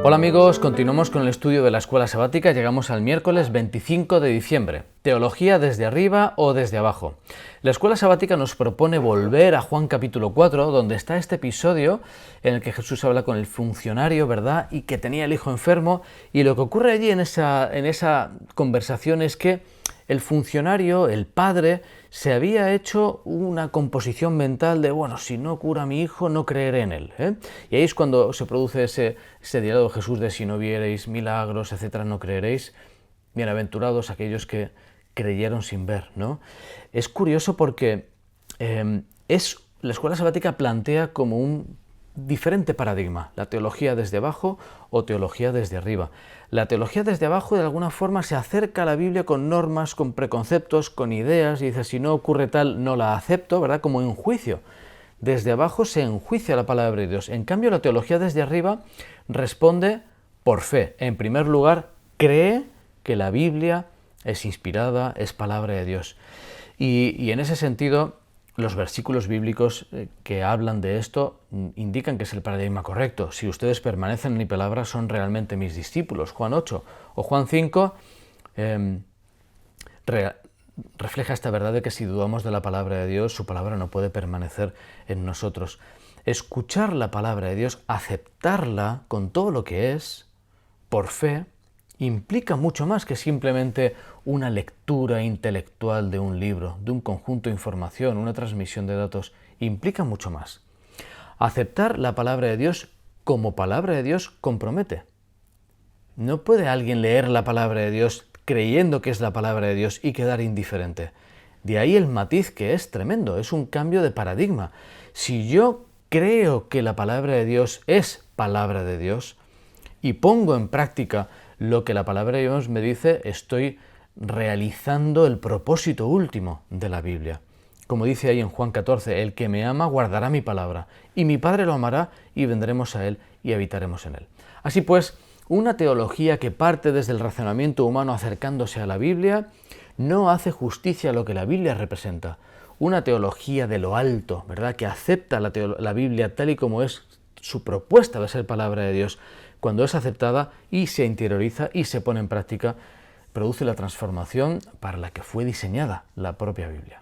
Hola amigos, continuamos con el estudio de la escuela sabática. Llegamos al miércoles 25 de diciembre. Teología desde arriba o desde abajo. La escuela sabática nos propone volver a Juan capítulo 4, donde está este episodio en el que Jesús habla con el funcionario, ¿verdad? Y que tenía el hijo enfermo. Y lo que ocurre allí en esa conversación es que el funcionario, el padre, se había hecho una composición mental de, bueno, si no cura a mi hijo, no creeré en él, ¿eh? Y ahí es cuando se produce ese diálogo de Jesús de si no viereis milagros, etcétera, no creeréis. Bienaventurados aquellos que creyeron sin ver, ¿no? Es curioso porque la escuela sabática plantea como un diferente paradigma, la teología desde abajo o teología desde arriba. La teología desde abajo de alguna forma se acerca a la Biblia con normas, con preconceptos, con ideas y dice, si no ocurre tal, no la acepto, ¿verdad? Como en juicio. Desde abajo se enjuicia la palabra de Dios. En cambio, la teología desde arriba responde por fe. En primer lugar, cree que la Biblia es inspirada, es palabra de Dios. Y en ese sentido, los versículos bíblicos que hablan de esto indican que es el paradigma correcto. Si ustedes permanecen en mi palabra, son realmente mis discípulos. Juan 8 o Juan 5 refleja esta verdad de que si dudamos de la palabra de Dios, su palabra no puede permanecer en nosotros. Escuchar la palabra de Dios, aceptarla con todo lo que es, por fe, implica mucho más que simplemente una lectura intelectual de un libro, de un conjunto de información, una transmisión de datos. Implica mucho más. Aceptar la palabra de Dios como palabra de Dios compromete. No puede alguien leer la palabra de Dios creyendo que es la palabra de Dios y quedar indiferente. De ahí el matiz que es tremendo, es un cambio de paradigma. Si yo creo que la palabra de Dios es palabra de Dios y pongo en práctica lo que la palabra de Dios me dice, estoy realizando el propósito último de la Biblia. Como dice ahí en Juan 14, el que me ama guardará mi palabra, y mi Padre lo amará, y vendremos a él y habitaremos en él. Así pues, una teología que parte desde el razonamiento humano acercándose a la Biblia no hace justicia a lo que la Biblia representa. Una teología de lo alto, ¿verdad?, que acepta la Biblia tal y como es su propuesta de ser palabra de Dios, cuando es aceptada y se interioriza y se pone en práctica, produce la transformación para la que fue diseñada la propia Biblia.